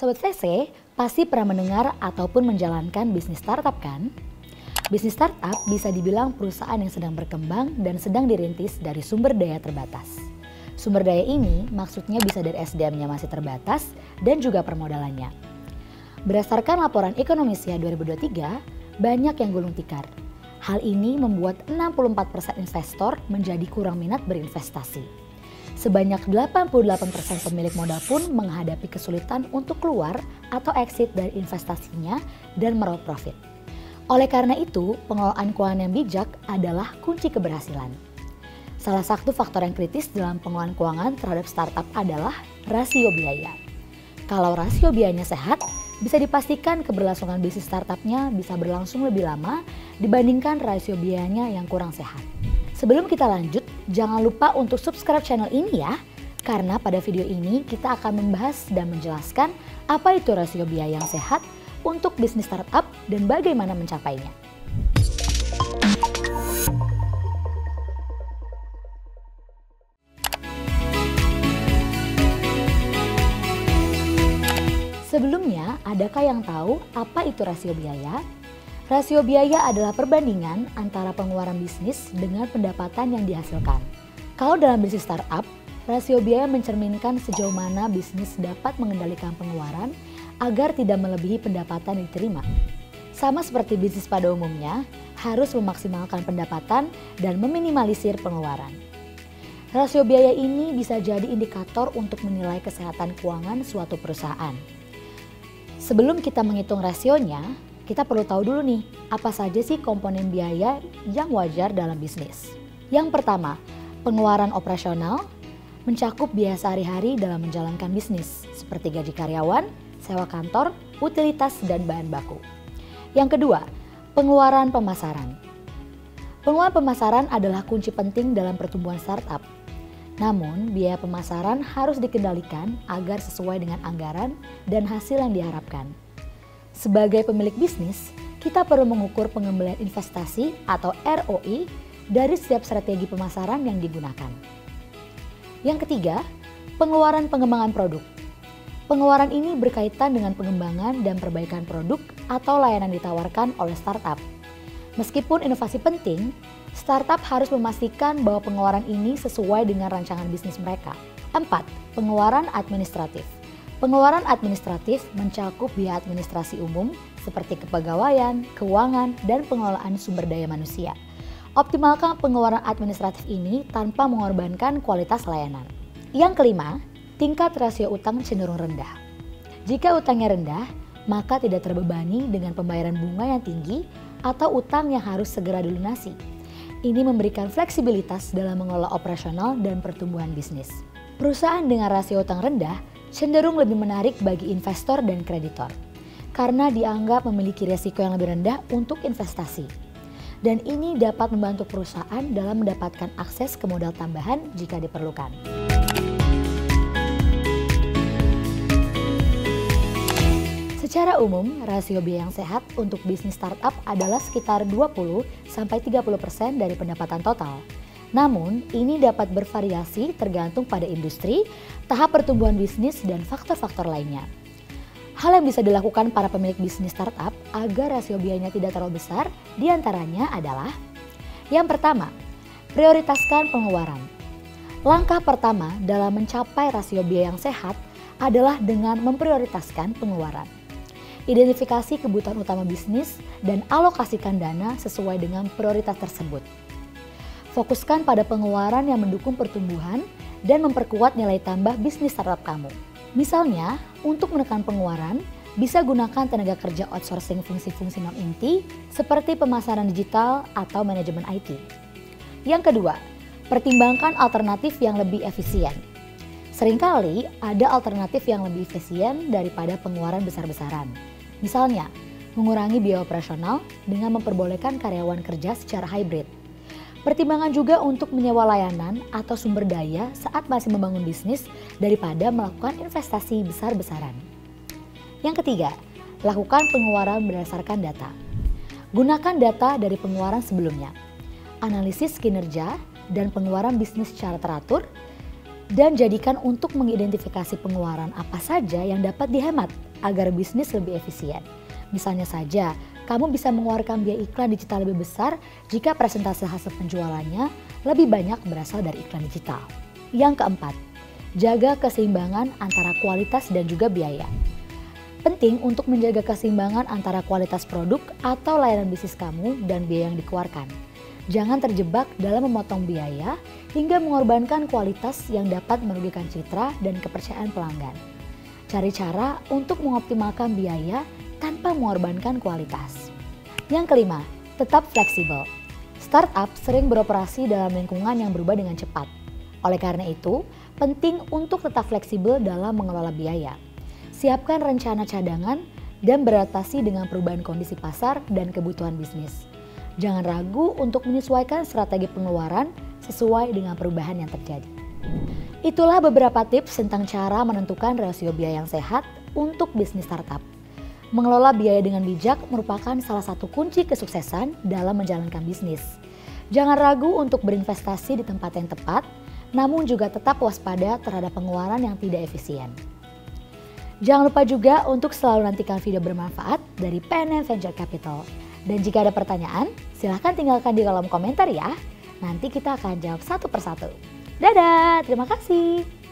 Sobat VC, pasti pernah mendengar ataupun menjalankan bisnis startup kan? Bisnis startup bisa dibilang perusahaan yang sedang berkembang dan sedang dirintis dari sumber daya terbatas. Sumber daya ini maksudnya bisa dari SDM-nya masih terbatas dan juga permodalannya. Berdasarkan laporan Ekonomisia 2023, banyak yang gulung tikar. Hal ini membuat 64% investor menjadi kurang minat berinvestasi. Sebanyak 88% pemilik modal pun menghadapi kesulitan untuk keluar atau exit dari investasinya dan meraup profit. Oleh karena itu, pengelolaan keuangan yang bijak adalah kunci keberhasilan. Salah satu faktor yang kritis dalam pengelolaan keuangan terhadap startup adalah rasio biaya. Kalau rasio biayanya sehat, bisa dipastikan keberlangsungan bisnis startupnya bisa berlangsung lebih lama dibandingkan rasio biayanya yang kurang sehat. Sebelum kita lanjut, jangan lupa untuk subscribe channel ini ya, karena pada video ini kita akan membahas dan menjelaskan apa itu rasio biaya yang sehat untuk bisnis startup dan bagaimana mencapainya. Sebelumnya, adakah yang tahu apa itu rasio biaya? Rasio biaya adalah perbandingan antara pengeluaran bisnis dengan pendapatan yang dihasilkan. Kalau dalam bisnis startup, rasio biaya mencerminkan sejauh mana bisnis dapat mengendalikan pengeluaran agar tidak melebihi pendapatan yang diterima. Sama seperti bisnis pada umumnya, harus memaksimalkan pendapatan dan meminimalisir pengeluaran. Rasio biaya ini bisa jadi indikator untuk menilai kesehatan keuangan suatu perusahaan. Sebelum kita menghitung rasionya, kita perlu tahu dulu nih, apa saja sih komponen biaya yang wajar dalam bisnis. Yang pertama, pengeluaran operasional mencakup biaya sehari-hari dalam menjalankan bisnis, seperti gaji karyawan, sewa kantor, utilitas, dan bahan baku. Yang kedua, pengeluaran pemasaran. Pengeluaran pemasaran adalah kunci penting dalam pertumbuhan startup. Namun, biaya pemasaran harus dikendalikan agar sesuai dengan anggaran dan hasil yang diharapkan. Sebagai pemilik bisnis, kita perlu mengukur pengembalian investasi atau ROI dari setiap strategi pemasaran yang digunakan. Yang ketiga, pengeluaran pengembangan produk. Pengeluaran ini berkaitan dengan pengembangan dan perbaikan produk atau layanan ditawarkan oleh startup. Meskipun inovasi penting, startup harus memastikan bahwa pengeluaran ini sesuai dengan rancangan bisnis mereka. 4. Pengeluaran administratif. Pengeluaran administratif mencakup biaya administrasi umum seperti kepegawaian, keuangan, dan pengelolaan sumber daya manusia. Optimalkan pengeluaran administratif ini tanpa mengorbankan kualitas layanan. Yang kelima, tingkat rasio utang cenderung rendah. Jika utangnya rendah, maka tidak terbebani dengan pembayaran bunga yang tinggi atau utang yang harus segera dilunasi. Ini memberikan fleksibilitas dalam mengelola operasional dan pertumbuhan bisnis. Perusahaan dengan rasio utang rendah cenderung lebih menarik bagi investor dan kreditor karena dianggap memiliki risiko yang lebih rendah untuk investasi. Dan ini dapat membantu perusahaan dalam mendapatkan akses ke modal tambahan jika diperlukan. Secara umum, rasio biaya yang sehat untuk bisnis startup adalah sekitar 20-30% dari pendapatan total. Namun, ini dapat bervariasi tergantung pada industri, tahap pertumbuhan bisnis, dan faktor-faktor lainnya. Hal yang bisa dilakukan para pemilik bisnis startup agar rasio biayanya tidak terlalu besar diantaranya adalah: yang pertama, prioritaskan pengeluaran. Langkah pertama dalam mencapai rasio biaya yang sehat adalah dengan memprioritaskan pengeluaran. Identifikasi kebutuhan utama bisnis dan alokasikan dana sesuai dengan prioritas tersebut. Fokuskan pada pengeluaran yang mendukung pertumbuhan dan memperkuat nilai tambah bisnis startup kamu. Misalnya, untuk menekan pengeluaran, bisa gunakan tenaga kerja outsourcing fungsi-fungsi non-inti seperti pemasaran digital atau manajemen IT. Yang kedua, pertimbangkan alternatif yang lebih efisien. Seringkali ada alternatif yang lebih efisien daripada pengeluaran besar-besaran. Misalnya, mengurangi biaya operasional dengan memperbolehkan karyawan kerja secara hybrid. Pertimbangan juga untuk menyewa layanan atau sumber daya saat masih membangun bisnis daripada melakukan investasi besar-besaran. Yang ketiga, lakukan pengeluaran berdasarkan data. Gunakan data dari pengeluaran sebelumnya. Analisis kinerja dan pengeluaran bisnis secara teratur Dan jadikan untuk mengidentifikasi pengeluaran apa saja yang dapat dihemat agar bisnis lebih efisien. Misalnya saja, kamu bisa mengeluarkan biaya iklan digital lebih besar jika persentase hasil penjualannya lebih banyak berasal dari iklan digital. Yang keempat, jaga keseimbangan antara kualitas dan juga biaya. Penting untuk menjaga keseimbangan antara kualitas produk atau layanan bisnis kamu dan biaya yang dikeluarkan. Jangan terjebak dalam memotong biaya hingga mengorbankan kualitas yang dapat merugikan citra dan kepercayaan pelanggan. Cari cara untuk mengoptimalkan biaya tanpa mengorbankan kualitas. Yang kelima, tetap fleksibel. Startup sering beroperasi dalam lingkungan yang berubah dengan cepat. Oleh karena itu, penting untuk tetap fleksibel dalam mengelola biaya. Siapkan rencana cadangan dan beradaptasi dengan perubahan kondisi pasar dan kebutuhan bisnis. Jangan ragu untuk menyesuaikan strategi pengeluaran sesuai dengan perubahan yang terjadi. Itulah beberapa tips tentang cara menentukan rasio biaya yang sehat untuk bisnis startup. Mengelola biaya dengan bijak merupakan salah satu kunci kesuksesan dalam menjalankan bisnis. Jangan ragu untuk berinvestasi di tempat yang tepat, namun juga tetap waspada terhadap pengeluaran yang tidak efisien. Jangan lupa juga untuk selalu nantikan video bermanfaat dari PNM Venture Capital. Dan jika ada pertanyaan, silahkan tinggalkan di kolom komentar ya. Nanti kita akan jawab satu persatu. Dadah, terima kasih.